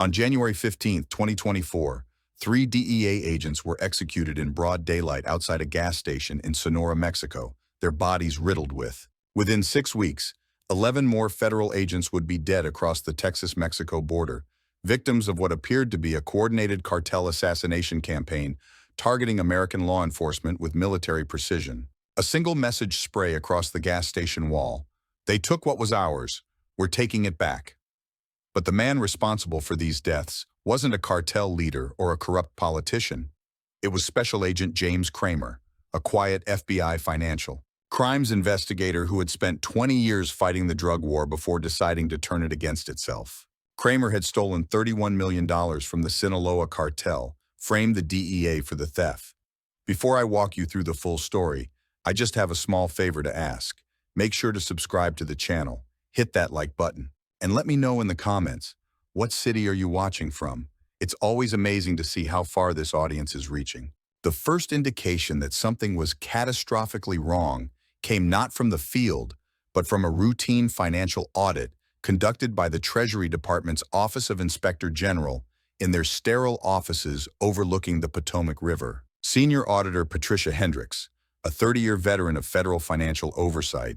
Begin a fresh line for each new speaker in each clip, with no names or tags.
On January 15, 2024, three DEA agents were executed in broad daylight outside a gas station in Sonora, Mexico, their bodies riddled with. Within 6 weeks, 11 more federal agents would be dead across the Texas-Mexico border, victims of what appeared to be a coordinated cartel assassination campaign targeting American law enforcement with military precision. A single message spray across the gas station wall: "They took what was ours, we're taking it back." But the man responsible for these deaths wasn't a cartel leader or a corrupt politician. It was Special Agent James Cramer, a quiet FBI financial crimes investigator who had spent 20 years fighting the drug war before deciding to turn it against itself. Cramer had stolen $31 million from the Sinaloa cartel, framed the DEA for the theft. Before I walk you through the full story, I just have a small favor to ask. Make sure to subscribe to the channel, hit that like button, and let me know in the comments, what city are you watching from? It's always amazing to see how far this audience is reaching. The first indication that something was catastrophically wrong came not from the field, but from a routine financial audit conducted by the Treasury Department's Office of Inspector General in their sterile offices overlooking the Potomac River. Senior Auditor Patricia Hendricks, a 30-year veteran of federal financial oversight,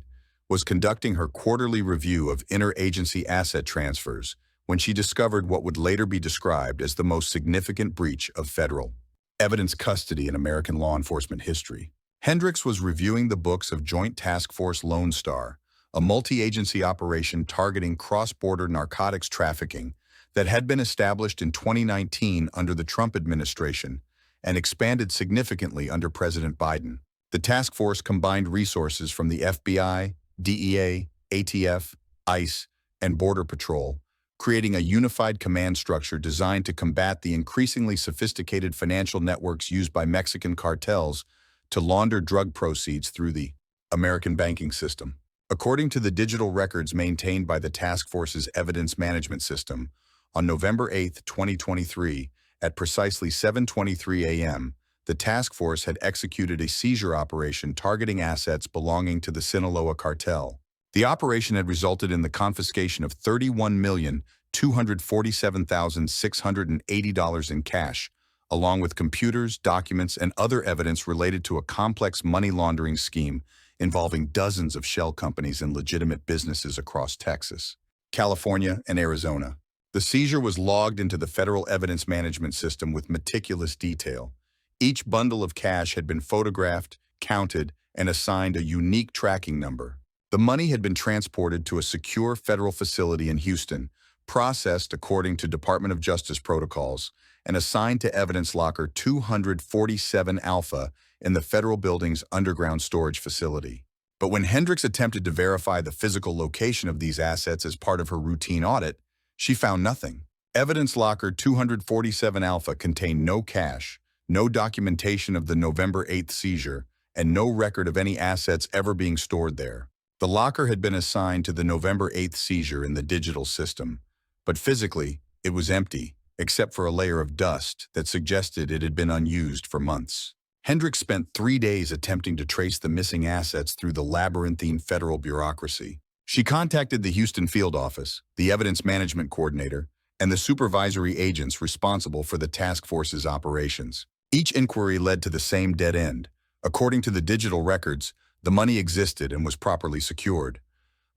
was conducting her quarterly review of interagency asset transfers when she discovered what would later be described as the most significant breach of federal evidence custody in American law enforcement history. Hendricks was reviewing the books of Joint Task Force Lone Star, a multi-agency operation targeting cross-border narcotics trafficking that had been established in 2019 under the Trump administration and expanded significantly under President Biden. The task force combined resources from the FBI, DEA, ATF, ICE, and Border Patrol, creating a unified command structure designed to combat the increasingly sophisticated financial networks used by Mexican cartels to launder drug proceeds through the American banking system. According to the digital records maintained by the task force's evidence management system, on November 8, 2023, at precisely 7:23 a.m., the task force had executed a seizure operation targeting assets belonging to the Sinaloa cartel. The operation had resulted in the confiscation of $31,247,680 in cash, along with computers, documents, and other evidence related to a complex money laundering scheme involving dozens of shell companies and legitimate businesses across Texas, California, and Arizona. The seizure was logged into the federal evidence management system with meticulous detail. Each bundle of cash had been photographed, counted, and assigned a unique tracking number. The money had been transported to a secure federal facility in Houston, processed according to Department of Justice protocols, and assigned to evidence locker 247 Alpha in the federal building's underground storage facility. But when Hendricks attempted to verify the physical location of these assets as part of her routine audit, she found nothing. Evidence locker 247 Alpha contained no cash, no documentation of the November 8th seizure, and no record of any assets ever being stored there. The locker had been assigned to the November 8th seizure in the digital system, but physically, it was empty, except for a layer of dust that suggested it had been unused for months. Hendricks spent 3 days attempting to trace the missing assets through the labyrinthine federal bureaucracy. She contacted the Houston field office, the evidence management coordinator, and the supervisory agents responsible for the task force's operations. Each inquiry led to the same dead end. According to the digital records, the money existed and was properly secured.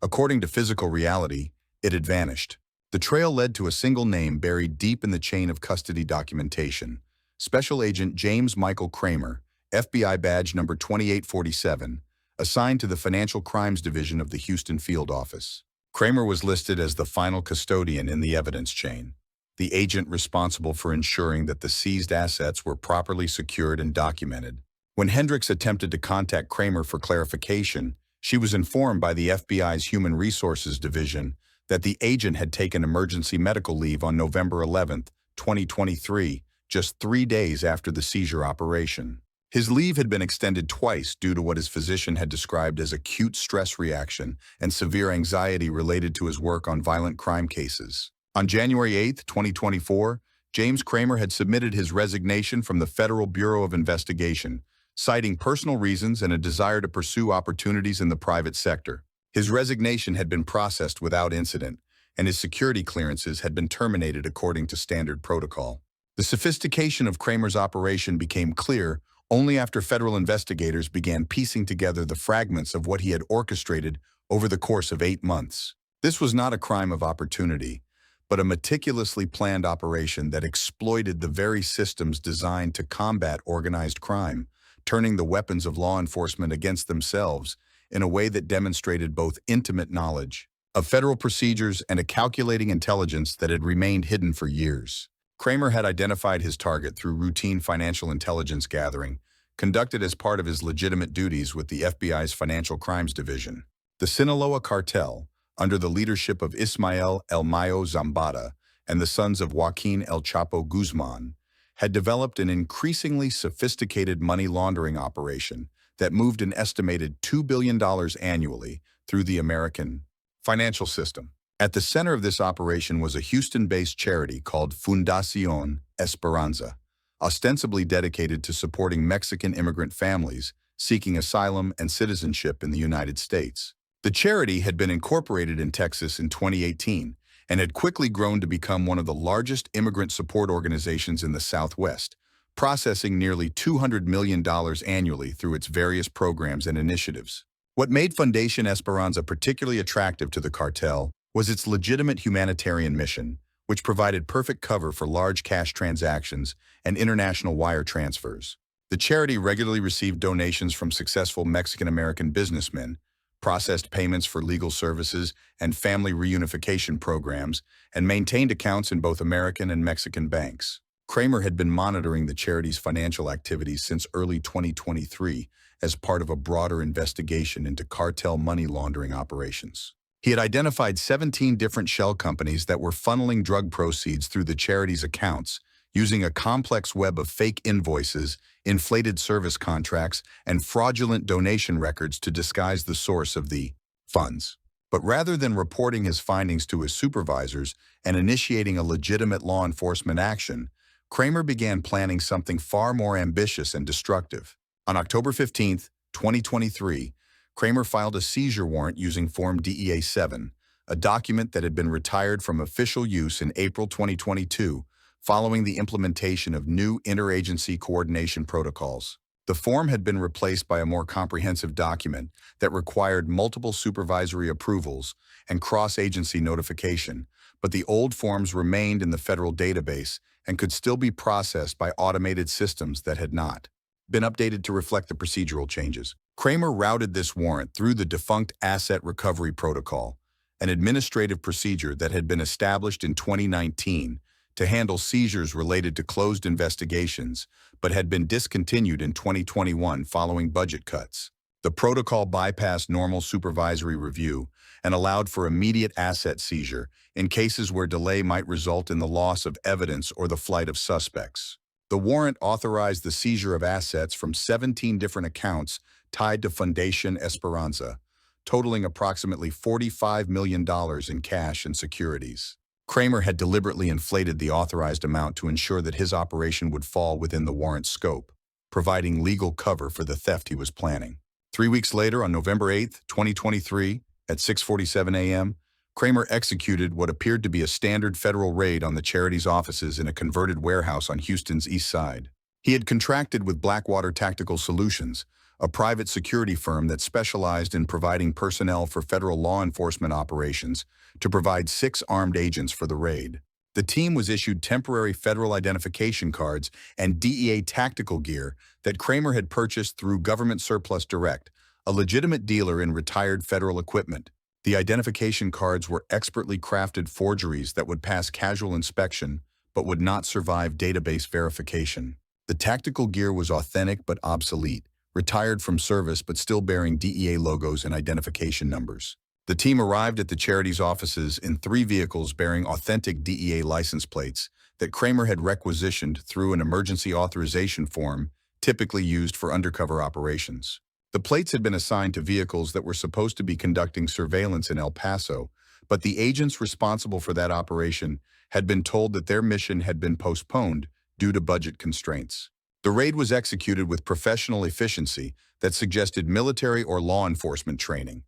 According to physical reality, it had vanished. The trail led to a single name buried deep in the chain of custody documentation: Special Agent James Michael Cramer, FBI badge number 2847, assigned to the Financial Crimes Division of the Houston field office. Cramer was listed as the final custodian in the evidence chain, the agent responsible for ensuring that the seized assets were properly secured and documented. When Hendricks attempted to contact Cramer for clarification, she was informed by the FBI's Human Resources Division that the agent had taken emergency medical leave on November 11, 2023, just 3 days after the seizure operation. His leave had been extended twice due to what his physician had described as acute stress reaction and severe anxiety related to his work on violent crime cases. On January 8, 2024, James Cramer had submitted his resignation from the Federal Bureau of Investigation, citing personal reasons and a desire to pursue opportunities in the private sector. His resignation had been processed without incident, and his security clearances had been terminated according to standard protocol. The sophistication of Cramer's operation became clear only after federal investigators began piecing together the fragments of what he had orchestrated over the course of 8 months. This was not a crime of opportunity, but a meticulously planned operation that exploited the very systems designed to combat organized crime, turning the weapons of law enforcement against themselves in a way that demonstrated both intimate knowledge of federal procedures and a calculating intelligence that had remained hidden for years. Cramer had identified his target through routine financial intelligence gathering, conducted as part of his legitimate duties with the FBI's Financial Crimes Division. The Sinaloa Cartel, under the leadership of Ismael El Mayo Zambada and the sons of Joaquin El Chapo Guzman, had developed an increasingly sophisticated money laundering operation that moved an estimated $2 billion annually through the American financial system. At the center of this operation was a Houston-based charity called Fundación Esperanza, ostensibly dedicated to supporting Mexican immigrant families seeking asylum and citizenship in the United States. The charity had been incorporated in Texas in 2018 and had quickly grown to become one of the largest immigrant support organizations in the Southwest, processing nearly $200 million annually through its various programs and initiatives. What made Fundación Esperanza particularly attractive to the cartel was its legitimate humanitarian mission, which provided perfect cover for large cash transactions and international wire transfers. The charity regularly received donations from successful Mexican-American businessmen, processed payments for legal services and family reunification programs, and maintained accounts in both American and Mexican banks. Cramer had been monitoring the charity's financial activities since early 2023 as part of a broader investigation into cartel money laundering operations. He had identified 17 different shell companies that were funneling drug proceeds through the charity's accounts, using a complex web of fake invoices, inflated service contracts, and fraudulent donation records to disguise the source of the funds. But rather than reporting his findings to his supervisors and initiating a legitimate law enforcement action, Cramer began planning something far more ambitious and destructive. On October 15, 2023, Cramer filed a seizure warrant using Form DEA 7, a document that had been retired from official use in April 2022 following the implementation of new interagency coordination protocols. The form had been replaced by a more comprehensive document that required multiple supervisory approvals and cross-agency notification, but the old forms remained in the federal database and could still be processed by automated systems that had not been updated to reflect the procedural changes. Cramer routed this warrant through the defunct Asset Recovery Protocol, an administrative procedure that had been established in 2019 to handle seizures related to closed investigations, but had been discontinued in 2021 following budget cuts. The protocol bypassed normal supervisory review and allowed for immediate asset seizure in cases where delay might result in the loss of evidence or the flight of suspects. The warrant authorized the seizure of assets from 17 different accounts tied to Fundación Esperanza, totaling approximately $45 million in cash and securities. Cramer had deliberately inflated the authorized amount to ensure that his operation would fall within the warrant's scope, providing legal cover for the theft he was planning. 3 weeks later, on November 8, 2023, at 6:47 a.m., Cramer executed what appeared to be a standard federal raid on the charity's offices in a converted warehouse on Houston's east side. He had contracted with Blackwater Tactical Solutions, a private security firm that specialized in providing personnel for federal law enforcement operations, to provide 6 armed agents for the raid. The team was issued temporary federal identification cards and DEA tactical gear that Cramer had purchased through Government Surplus Direct, a legitimate dealer in retired federal equipment. The identification cards were expertly crafted forgeries that would pass casual inspection but would not survive database verification. The tactical gear was authentic but obsolete, retired from service but still bearing DEA logos and identification numbers. The team arrived at the charity's offices in 3 vehicles bearing authentic DEA license plates that Cramer had requisitioned through an emergency authorization form typically used for undercover operations. The plates had been assigned to vehicles that were supposed to be conducting surveillance in El Paso, but the agents responsible for that operation had been told that their mission had been postponed due to budget constraints. The raid was executed with professional efficiency that suggested military or law enforcement training.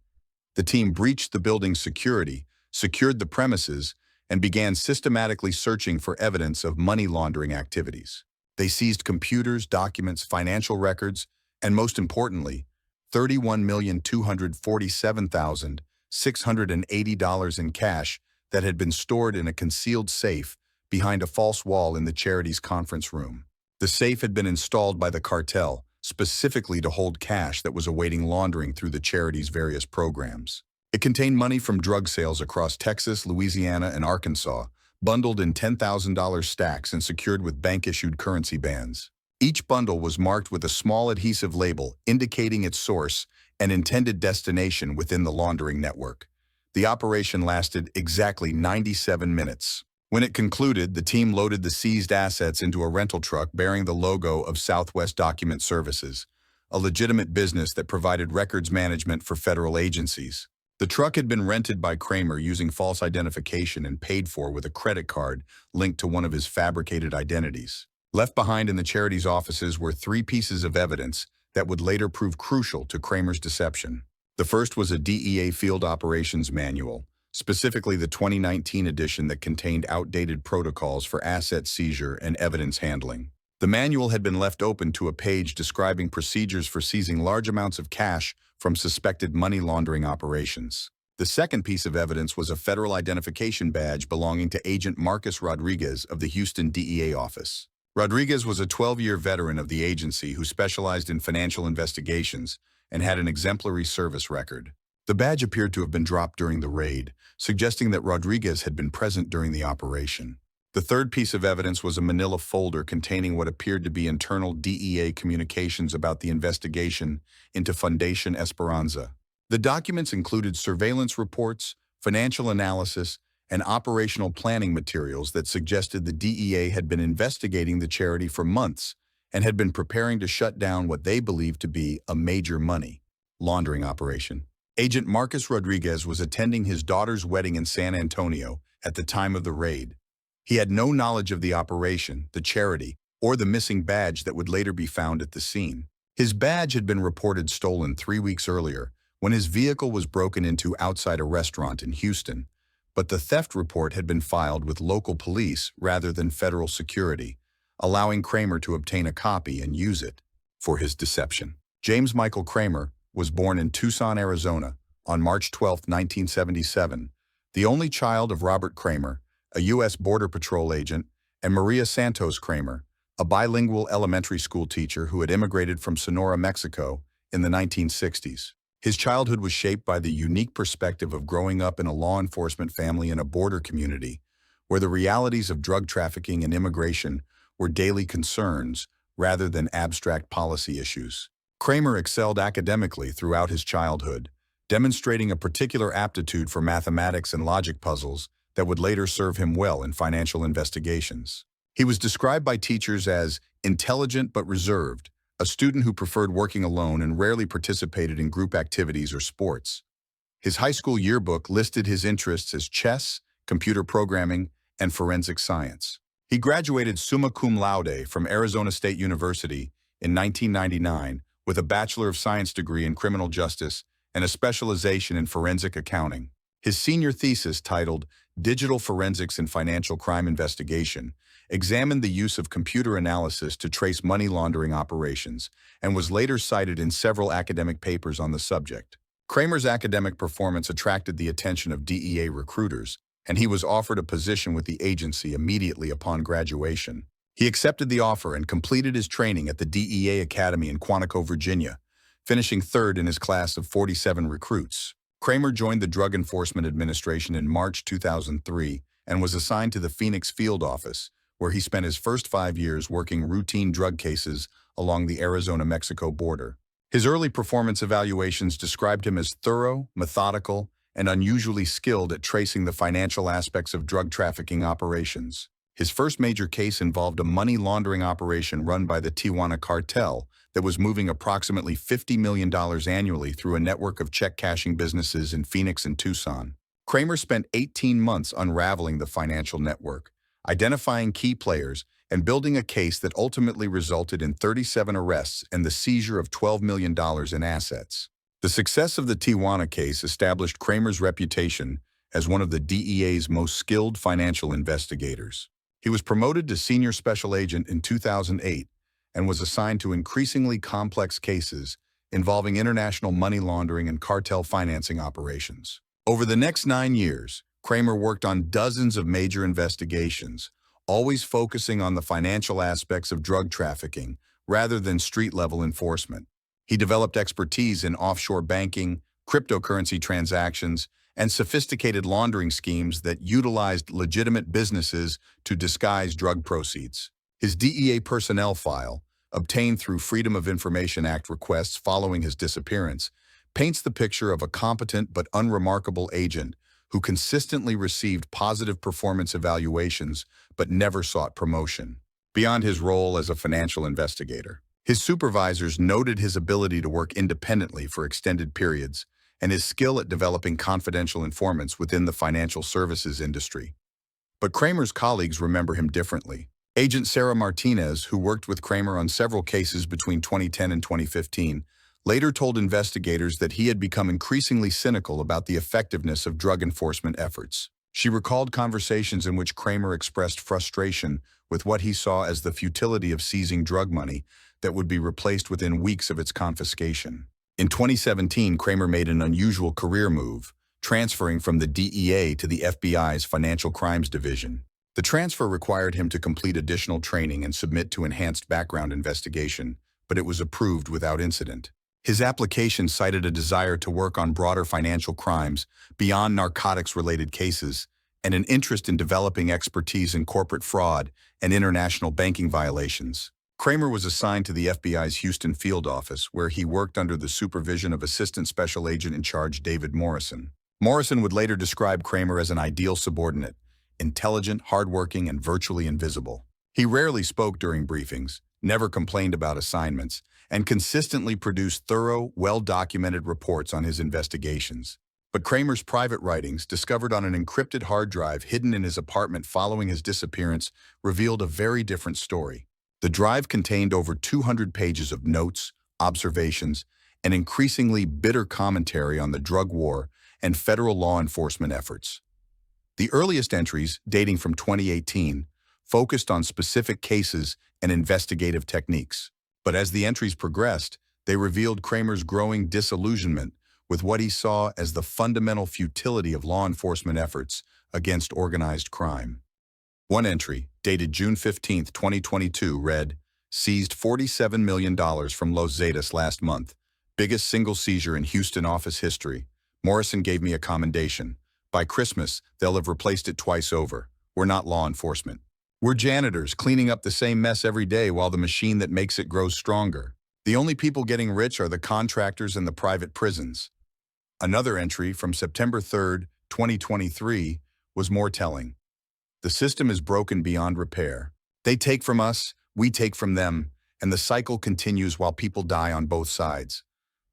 The team breached the building's security, secured the premises, and began systematically searching for evidence of money laundering activities. They seized computers, documents, financial records, and most importantly, $31,247,680 in cash that had been stored in a concealed safe behind a false wall in the charity's conference room. The safe had been installed by the cartel specifically to hold cash that was awaiting laundering through the charity's various programs. It contained money from drug sales across Texas, Louisiana, and Arkansas, bundled in $10,000 stacks and secured with bank-issued currency bands. Each bundle was marked with a small adhesive label indicating its source and intended destination within the laundering network. The operation lasted exactly 97 minutes. When it concluded, the team loaded the seized assets into a rental truck bearing the logo of Southwest Document Services, a legitimate business that provided records management for federal agencies. The truck had been rented by Cramer using false identification and paid for with a credit card linked to one of his fabricated identities. Left behind in the charity's offices were 3 pieces of evidence that would later prove crucial to Cramer's deception. The first was a DEA Field Operations Manual, specifically the 2019 edition that contained outdated protocols for asset seizure and evidence handling. The manual had been left open to a page describing procedures for seizing large amounts of cash from suspected money laundering operations. The second piece of evidence was a federal identification badge belonging to Agent Marcus Rodriguez of the Houston DEA office. Rodriguez was a 12-year veteran of the agency who specialized in financial investigations and had an exemplary service record. The badge appeared to have been dropped during the raid, suggesting that Rodriguez had been present during the operation. The third piece of evidence was a manila folder containing what appeared to be internal DEA communications about the investigation into Fundación Esperanza. The documents included surveillance reports, financial analysis, and operational planning materials that suggested the DEA had been investigating the charity for months and had been preparing to shut down what they believed to be a major money laundering operation. Agent Marcus Rodriguez was attending his daughter's wedding in San Antonio at the time of the raid. He had no knowledge of the operation, the charity, or the missing badge that would later be found at the scene. His badge had been reported stolen 3 weeks earlier when his vehicle was broken into outside a restaurant in Houston, but the theft report had been filed with local police rather than federal security, allowing Cramer to obtain a copy and use it for his deception. James Michael Cramer was born in Tucson, Arizona, on March 12, 1977, the only child of Robert Cramer, a U.S. Border Patrol agent, and Maria Santos Cramer, a bilingual elementary school teacher who had immigrated from Sonora, Mexico, in the 1960s. His childhood was shaped by the unique perspective of growing up in a law enforcement family in a border community, where the realities of drug trafficking and immigration were daily concerns rather than abstract policy issues. Cramer excelled academically throughout his childhood, demonstrating a particular aptitude for mathematics and logic puzzles that would later serve him well in financial investigations. He was described by teachers as intelligent but reserved, a student who preferred working alone and rarely participated in group activities or sports. His high school yearbook listed his interests as chess, computer programming, and forensic science. He graduated summa cum laude from Arizona State University in 1999 with a Bachelor of Science degree in criminal justice and a specialization in forensic accounting. His senior thesis, titled Digital Forensics in Financial Crime Investigation, examined the use of computer analysis to trace money laundering operations and was later cited in several academic papers on the subject. Cramer's academic performance attracted the attention of DEA recruiters, and he was offered a position with the agency immediately upon graduation. He accepted the offer and completed his training at the DEA Academy in Quantico, Virginia, finishing third in his class of 47 recruits. Cramer joined the Drug Enforcement Administration in March 2003 and was assigned to the Phoenix Field Office, where he spent his first 5 years working routine drug cases along the Arizona-Mexico border. His early performance evaluations described him as thorough, methodical, and unusually skilled at tracing the financial aspects of drug trafficking operations. His first major case involved a money laundering operation run by the Tijuana Cartel that was moving approximately $50 million annually through a network of check-cashing businesses in Phoenix and Tucson. Cramer spent 18 months unraveling the financial network, identifying key players, and building a case that ultimately resulted in 37 arrests and the seizure of $12 million in assets. The success of the Tijuana case established Cramer's reputation as one of the DEA's most skilled financial investigators. He was promoted to senior special agent in 2008 and was assigned to increasingly complex cases involving international money laundering and cartel financing operations. Over the next 9 years, Cramer worked on dozens of major investigations, always focusing on the financial aspects of drug trafficking rather than street-level enforcement. He developed expertise in offshore banking, cryptocurrency transactions, and sophisticated laundering schemes that utilized legitimate businesses to disguise drug proceeds. His DEA personnel file, obtained through Freedom of Information Act requests following his disappearance, paints the picture of a competent but unremarkable agent who consistently received positive performance evaluations but never sought promotion. Beyond his role as a financial investigator, his supervisors noted his ability to work independently for extended periods and his skill at developing confidential informants within the financial services industry. But Cramer's colleagues remember him differently. Agent Sarah Martinez, who worked with Cramer on several cases between 2010 and 2015, later told investigators that he had become increasingly cynical about the effectiveness of drug enforcement efforts. She recalled conversations in which Cramer expressed frustration with what he saw as the futility of seizing drug money that would be replaced within weeks of its confiscation. In 2017, Cramer made an unusual career move, transferring from the DEA to the FBI's Financial Crimes Division. The transfer required him to complete additional training and submit to enhanced background investigation, but it was approved without incident. His application cited a desire to work on broader financial crimes beyond narcotics-related cases and an interest in developing expertise in corporate fraud and international banking violations. Cramer was assigned to the FBI's Houston field office, where he worked under the supervision of Assistant Special Agent in Charge David Morrison. Morrison would later describe Cramer as an ideal subordinate, intelligent, hardworking, and virtually invisible. He rarely spoke during briefings, never complained about assignments, and consistently produced thorough, well-documented reports on his investigations. But Cramer's private writings, discovered on an encrypted hard drive hidden in his apartment following his disappearance, revealed a very different story. The drive contained over 200 pages of notes, observations, and increasingly bitter commentary on the drug war and federal law enforcement efforts. The earliest entries, dating from 2018, focused on specific cases and investigative techniques. But as the entries progressed, they revealed Cramer's growing disillusionment with what he saw as the fundamental futility of law enforcement efforts against organized crime. One entry, dated June 15, 2022, read, "Seized $47 million from Los Zetas last month. Biggest single seizure in Houston office history. Morrison gave me a commendation. By Christmas, they'll have replaced it twice over. We're not law enforcement. We're janitors cleaning up the same mess every day while the machine that makes it grows stronger. The only people getting rich are the contractors and the private prisons." Another entry from September 3, 2023, was more telling. "The system is broken beyond repair. They take from us, we take from them, and the cycle continues while people die on both sides.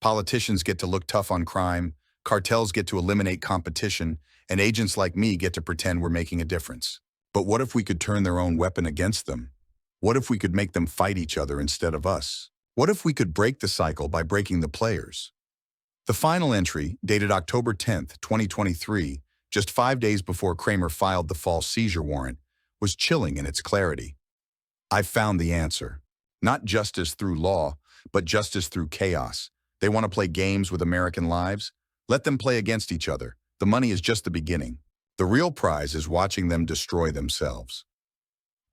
Politicians get to look tough on crime, cartels get to eliminate competition, and agents like me get to pretend we're making a difference. But what if we could turn their own weapon against them? What if we could make them fight each other instead of us? What if we could break the cycle by breaking the players?" The final entry, dated October 10, 2023, just 5 days before Cramer filed the false seizure warrant, was chilling in its clarity. "I've found the answer. Not justice through law, but justice through chaos. They want to play games with American lives? Let them play against each other. The money is just the beginning. The real prize is watching them destroy themselves."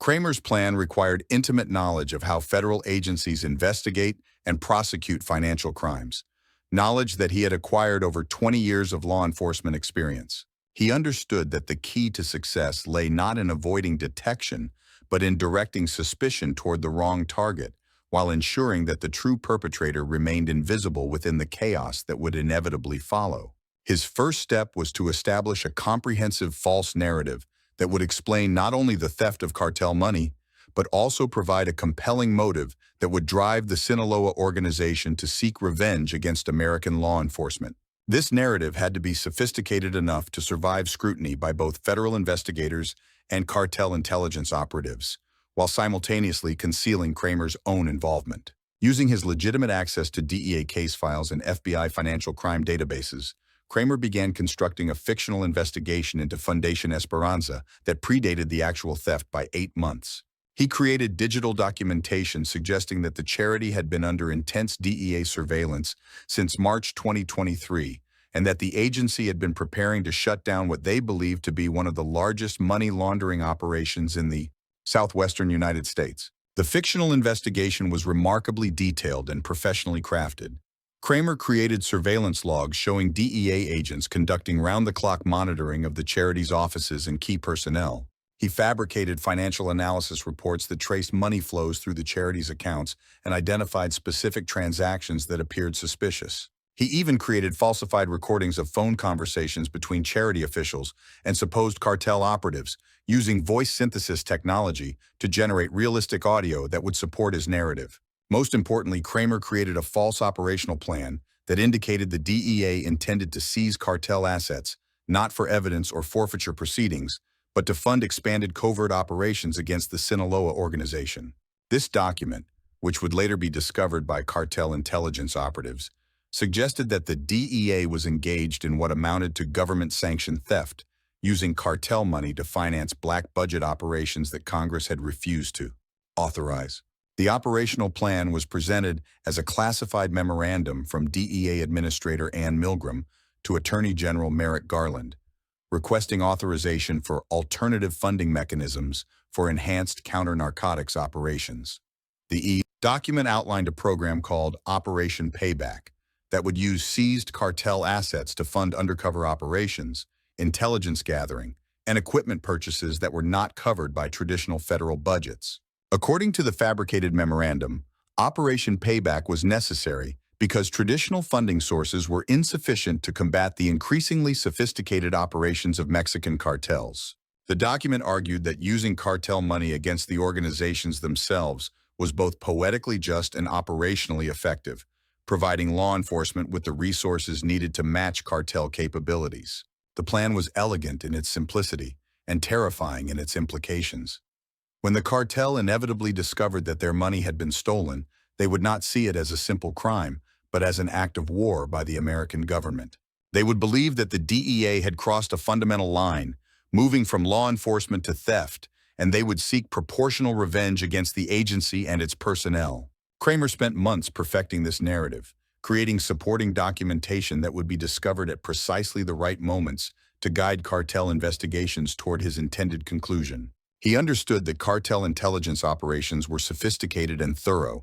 Cramer's plan required intimate knowledge of how federal agencies investigate and prosecute financial crimes, knowledge that he had acquired over 20 years of law enforcement experience. He understood that the key to success lay not in avoiding detection, but in directing suspicion toward the wrong target, while ensuring that the true perpetrator remained invisible within the chaos that would inevitably follow. His first step was to establish a comprehensive false narrative that would explain not only the theft of cartel money, but also provide a compelling motive that would drive the Sinaloa organization to seek revenge against American law enforcement. This narrative had to be sophisticated enough to survive scrutiny by both federal investigators and cartel intelligence operatives, while simultaneously concealing Cramer's own involvement. Using his legitimate access to DEA case files and FBI financial crime databases, Cramer began constructing a fictional investigation into Fundación Esperanza that predated the actual theft by 8 months. He created digital documentation suggesting that the charity had been under intense DEA surveillance since March 2023, and that the agency had been preparing to shut down what they believed to be one of the largest money laundering operations in the southwestern United States. The fictional investigation was remarkably detailed and professionally crafted. Cramer created surveillance logs showing DEA agents conducting round-the-clock monitoring of the charity's offices and key personnel. He fabricated financial analysis reports that traced money flows through the charity's accounts and identified specific transactions that appeared suspicious. He even created falsified recordings of phone conversations between charity officials and supposed cartel operatives, using voice synthesis technology to generate realistic audio that would support his narrative. Most importantly, Cramer created a false operational plan that indicated the DEA intended to seize cartel assets, not for evidence or forfeiture proceedings, but to fund expanded covert operations against the Sinaloa organization. This document, which would later be discovered by cartel intelligence operatives, suggested that the DEA was engaged in what amounted to government-sanctioned theft, using cartel money to finance black budget operations that Congress had refused to authorize. The operational plan was presented as a classified memorandum from DEA Administrator Ann Milgram to Attorney General Merrick Garland, requesting authorization for alternative funding mechanisms for enhanced counter-narcotics operations. The document outlined a program called Operation Payback that would use seized cartel assets to fund undercover operations, intelligence gathering, and equipment purchases that were not covered by traditional federal budgets. According to the fabricated memorandum, Operation Payback was necessary because traditional funding sources were insufficient to combat the increasingly sophisticated operations of Mexican cartels. The document argued that using cartel money against the organizations themselves was both poetically just and operationally effective, providing law enforcement with the resources needed to match cartel capabilities. The plan was elegant in its simplicity and terrifying in its implications. When the cartel inevitably discovered that their money had been stolen, they would not see it as a simple crime, but as an act of war by the American government. They would believe that the DEA had crossed a fundamental line, moving from law enforcement to theft, and they would seek proportional revenge against the agency and its personnel. Cramer spent months perfecting this narrative, creating supporting documentation that would be discovered at precisely the right moments to guide cartel investigations toward his intended conclusion. He understood that cartel intelligence operations were sophisticated and thorough,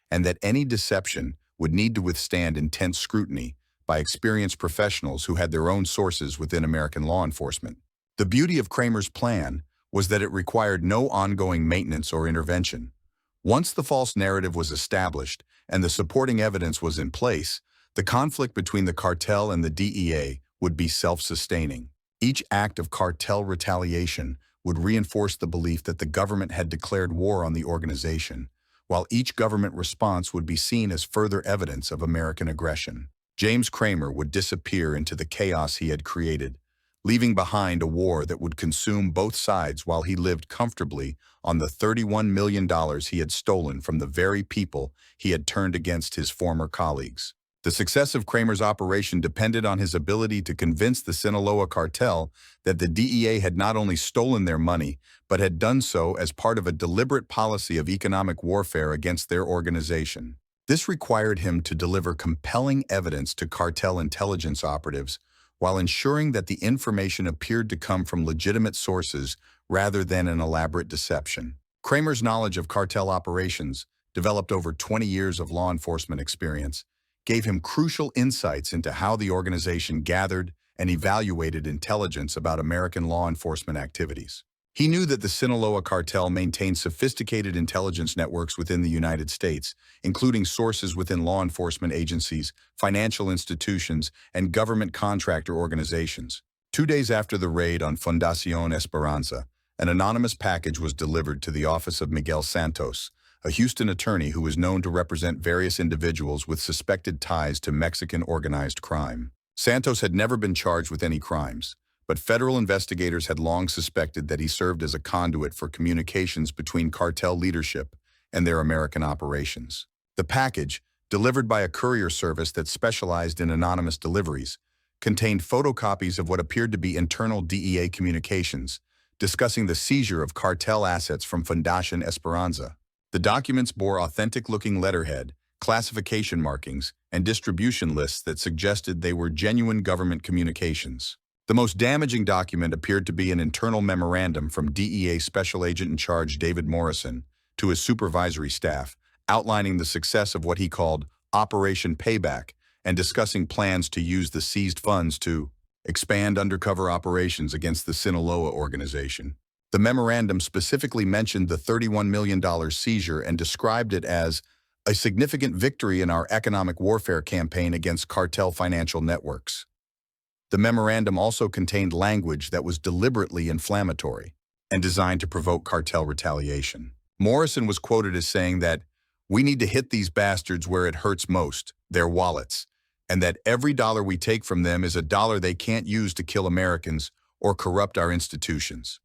and that any deception would need to withstand intense scrutiny by experienced professionals who had their own sources within American law enforcement. The beauty of Cramer's plan was that it required no ongoing maintenance or intervention. Once the false narrative was established and the supporting evidence was in place, the conflict between the cartel and the DEA would be self-sustaining. Each act of cartel retaliation would reinforce the belief that the government had declared war on the organization, while each government response would be seen as further evidence of American aggression. James Cramer would disappear into the chaos he had created, leaving behind a war that would consume both sides while he lived comfortably on the $31 million he had stolen from the very people he had turned against his former colleagues. The success of Cramer's operation depended on his ability to convince the Sinaloa cartel that the DEA had not only stolen their money, but had done so as part of a deliberate policy of economic warfare against their organization. This required him to deliver compelling evidence to cartel intelligence operatives while ensuring that the information appeared to come from legitimate sources rather than an elaborate deception. Cramer's knowledge of cartel operations, developed over 20 years of law enforcement experience, gave him crucial insights into how the organization gathered and evaluated intelligence about American law enforcement activities. He knew that the Sinaloa cartel maintained sophisticated intelligence networks within the United States, including sources within law enforcement agencies, financial institutions, and government contractor organizations. 2 days after the raid on Fundación Esperanza, an anonymous package was delivered to the office of Miguel Santos, a Houston attorney who was known to represent various individuals with suspected ties to Mexican organized crime. Santos had never been charged with any crimes, but federal investigators had long suspected that he served as a conduit for communications between cartel leadership and their American operations. The package, delivered by a courier service that specialized in anonymous deliveries, contained photocopies of what appeared to be internal DEA communications, discussing the seizure of cartel assets from Fundación Esperanza. The documents bore authentic-looking letterhead, classification markings, and distribution lists that suggested they were genuine government communications. The most damaging document appeared to be an internal memorandum from DEA Special Agent in Charge David Morrison to his supervisory staff, outlining the success of what he called Operation Payback and discussing plans to use the seized funds to expand undercover operations against the Sinaloa organization. The memorandum specifically mentioned the $31 million seizure and described it as a significant victory in our economic warfare campaign against cartel financial networks. The memorandum also contained language that was deliberately inflammatory and designed to provoke cartel retaliation. Morrison was quoted as saying that, "We need to hit these bastards where it hurts most, their wallets, and that every dollar we take from them is a dollar they can't use to kill Americans or corrupt our institutions."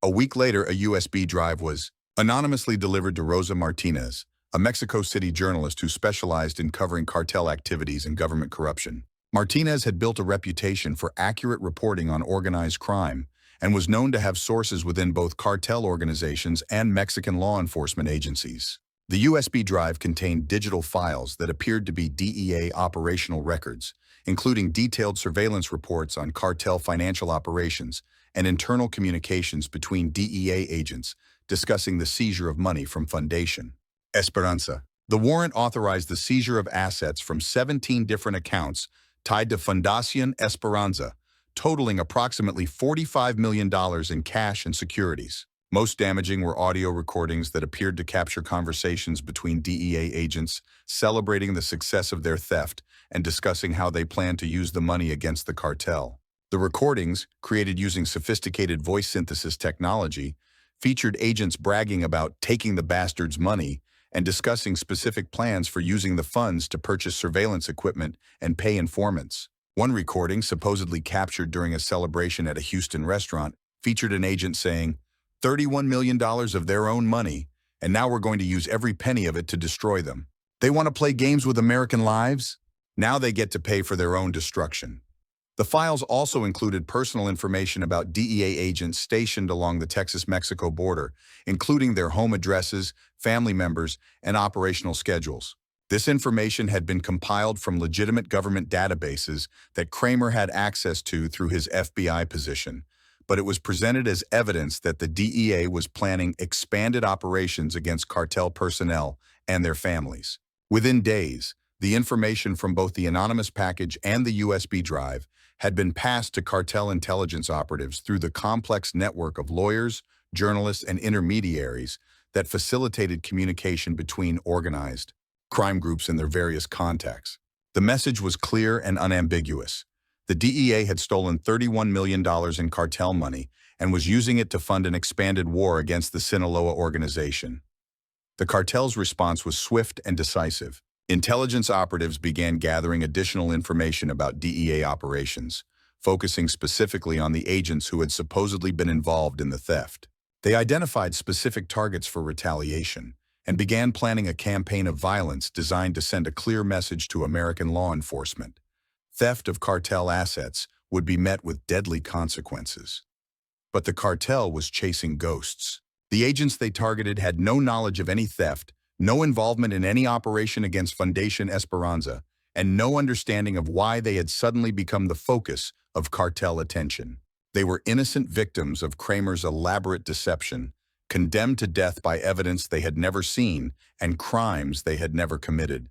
A week later, a USB drive was anonymously delivered to Rosa Martinez, a Mexico City journalist who specialized in covering cartel activities and government corruption. Martinez had built a reputation for accurate reporting on organized crime and was known to have sources within both cartel organizations and Mexican law enforcement agencies. The USB drive contained digital files that appeared to be DEA operational records, including detailed surveillance reports on cartel financial operations and internal communications between DEA agents discussing the seizure of money from Fundación Esperanza. The warrant authorized the seizure of assets from 17 different accounts tied to Fundación Esperanza, totaling approximately $45 million in cash and securities. Most damaging were audio recordings that appeared to capture conversations between DEA agents celebrating the success of their theft and discussing how they planned to use the money against the cartel. The recordings, created using sophisticated voice synthesis technology, featured agents bragging about taking the bastards' money and discussing specific plans for using the funds to purchase surveillance equipment and pay informants. One recording, supposedly captured during a celebration at a Houston restaurant, featured an agent saying, $31 million of their own money, and now we're going to use every penny of it to destroy them. They want to play games with American lives? Now they get to pay for their own destruction. The files also included personal information about DEA agents stationed along the Texas-Mexico border, including their home addresses, family members, and operational schedules. This information had been compiled from legitimate government databases that Cramer had access to through his FBI position, but it was presented as evidence that the DEA was planning expanded operations against cartel personnel and their families. Within days, the information from both the anonymous package and the USB drive had been passed to cartel intelligence operatives through the complex network of lawyers, journalists, and intermediaries that facilitated communication between organized crime groups and their various contacts. The message was clear and unambiguous. The DEA had stolen $31 million in cartel money and was using it to fund an expanded war against the Sinaloa organization. The cartel's response was swift and decisive. Intelligence operatives began gathering additional information about DEA operations, focusing specifically on the agents who had supposedly been involved in the theft. They identified specific targets for retaliation and began planning a campaign of violence designed to send a clear message to American law enforcement. Theft of cartel assets would be met with deadly consequences. But the cartel was chasing ghosts. The agents they targeted had no knowledge of any theft, no involvement in any operation against Fundación Esperanza, and no understanding of why they had suddenly become the focus of cartel attention. They were innocent victims of Cramer's elaborate deception, condemned to death by evidence they had never seen and crimes they had never committed.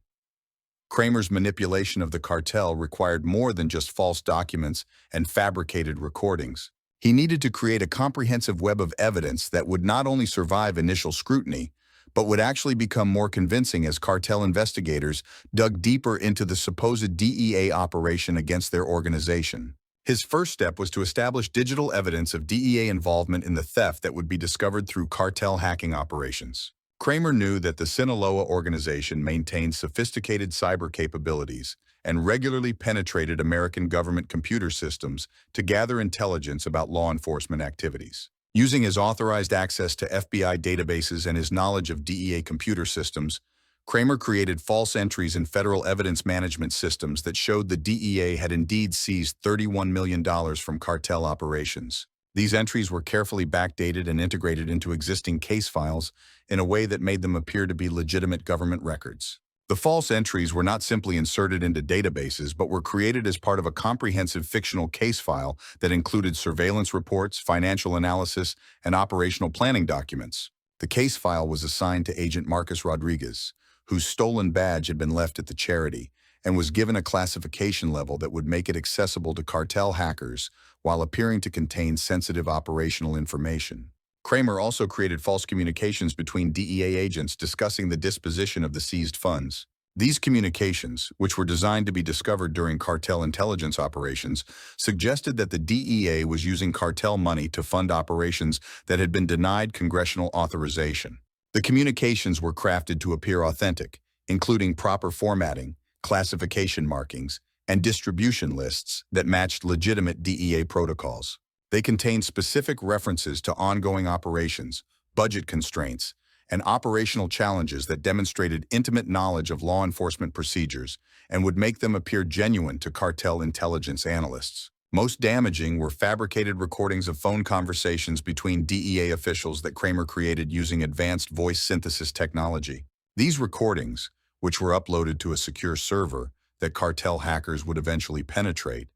Cramer's manipulation of the cartel required more than just false documents and fabricated recordings. He needed to create a comprehensive web of evidence that would not only survive initial scrutiny, but would actually become more convincing as cartel investigators dug deeper into the supposed DEA operation against their organization. His first step was to establish digital evidence of DEA involvement in the theft that would be discovered through cartel hacking operations. Cramer knew that the Sinaloa organization maintained sophisticated cyber capabilities and regularly penetrated American government computer systems to gather intelligence about law enforcement activities. Using his authorized access to FBI databases and his knowledge of DEA computer systems, Cramer created false entries in federal evidence management systems that showed the DEA had indeed seized $31 million from cartel operations. These entries were carefully backdated and integrated into existing case files in a way that made them appear to be legitimate government records. The false entries were not simply inserted into databases, but were created as part of a comprehensive fictional case file that included surveillance reports, financial analysis, and operational planning documents. The case file was assigned to Agent Marcus Rodriguez, whose stolen badge had been left at the charity, and was given a classification level that would make it accessible to cartel hackers while appearing to contain sensitive operational information. Cramer also created false communications between DEA agents discussing the disposition of the seized funds. These communications, which were designed to be discovered during cartel intelligence operations, suggested that the DEA was using cartel money to fund operations that had been denied congressional authorization. The communications were crafted to appear authentic, including proper formatting, classification markings, and distribution lists that matched legitimate DEA protocols. They contained specific references to ongoing operations, budget constraints, and operational challenges that demonstrated intimate knowledge of law enforcement procedures and would make them appear genuine to cartel intelligence analysts. Most damaging were fabricated recordings of phone conversations between DEA officials that Cramer created using advanced voice synthesis technology. These recordings, which were uploaded to a secure server that cartel hackers would eventually penetrate,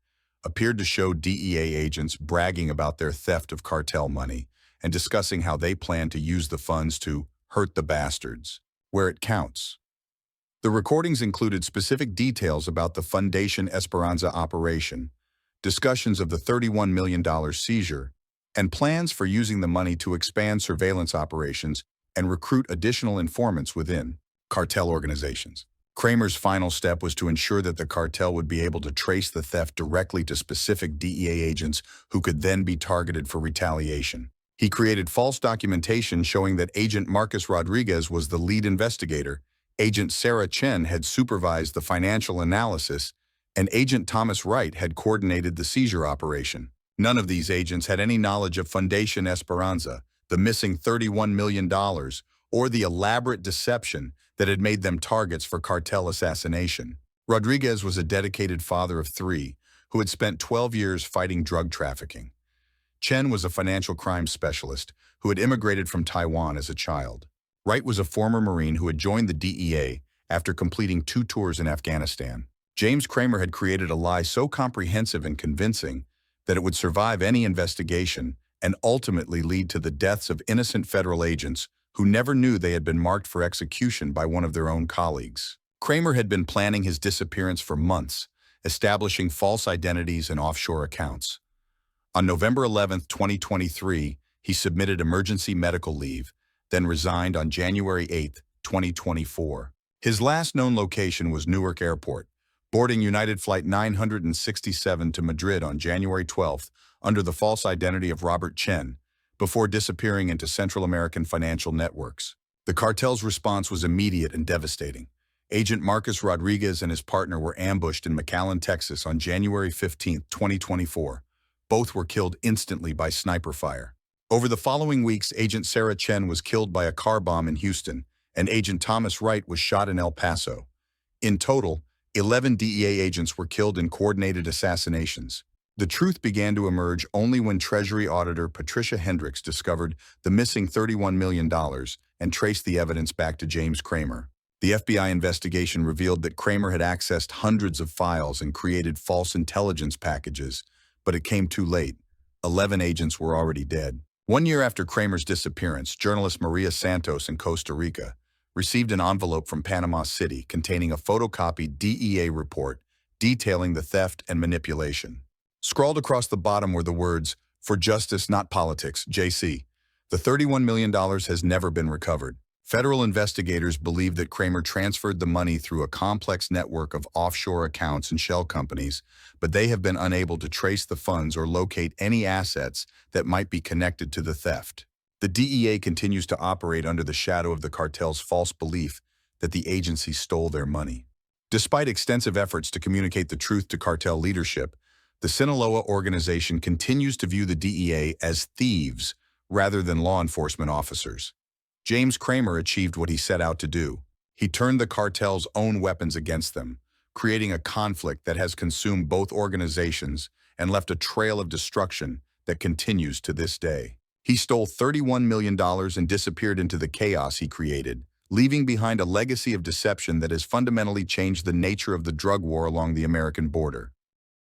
appeared to show DEA agents bragging about their theft of cartel money and discussing how they plan to use the funds to hurt the bastards, where it counts. The recordings included specific details about the Fundación Esperanza operation, discussions of the $31 million seizure, and plans for using the money to expand surveillance operations and recruit additional informants within cartel organizations. Cramer's final step was to ensure that the cartel would be able to trace the theft directly to specific DEA agents who could then be targeted for retaliation. He created false documentation showing that Agent Marcus Rodriguez was the lead investigator, Agent Sarah Chen had supervised the financial analysis, and Agent Thomas Wright had coordinated the seizure operation. None of these agents had any knowledge of Fundación Esperanza, the missing $31 million, or the elaborate deception that had made them targets for cartel assassination. Rodriguez was a dedicated father of three who had spent 12 years fighting drug trafficking. Chen was a financial crime specialist who had immigrated from Taiwan as a child. Wright was a former Marine who had joined the DEA after completing 2 tours in Afghanistan. James Cramer had created a lie so comprehensive and convincing that it would survive any investigation and ultimately lead to the deaths of innocent federal agents who never knew they had been marked for execution by one of their own colleagues. Cramer had been planning his disappearance for months, establishing false identities and offshore accounts. On November 11, 2023, he submitted emergency medical leave, then resigned on January 8, 2024. His last known location was Newark Airport, boarding United Flight 967 to Madrid on January 12 under the false identity of Robert Chen, before disappearing into Central American financial networks. The cartel's response was immediate and devastating. Agent Marcus Rodriguez and his partner were ambushed in McAllen, Texas on January 15, 2024. Both were killed instantly by sniper fire. Over the following weeks, Agent Sarah Chen was killed by a car bomb in Houston, and Agent Thomas Wright was shot in El Paso. In total, 11 DEA agents were killed in coordinated assassinations. The truth began to emerge only when Treasury Auditor Patricia Hendricks discovered the missing $31 million and traced the evidence back to James Cramer. The FBI investigation revealed that Cramer had accessed hundreds of files and created false intelligence packages, but it came too late. 11 agents were already dead. 1 year after Cramer's disappearance, journalist Maria Santos in Costa Rica received an envelope from Panama City containing a photocopied DEA report detailing the theft and manipulation. Scrawled across the bottom were the words, "For justice, not politics, JC." The $31 million has never been recovered. Federal investigators believe that Cramer transferred the money through a complex network of offshore accounts and shell companies, but they have been unable to trace the funds or locate any assets that might be connected to the theft. The DEA continues to operate under the shadow of the cartel's false belief that the agency stole their money. Despite extensive efforts to communicate the truth to cartel leadership, the Sinaloa organization continues to view the DEA as thieves rather than law enforcement officers. James Cramer achieved what he set out to do. He turned the cartel's own weapons against them, creating a conflict that has consumed both organizations and left a trail of destruction that continues to this day. He stole $31 million and disappeared into the chaos he created, leaving behind a legacy of deception that has fundamentally changed the nature of the drug war along the American border.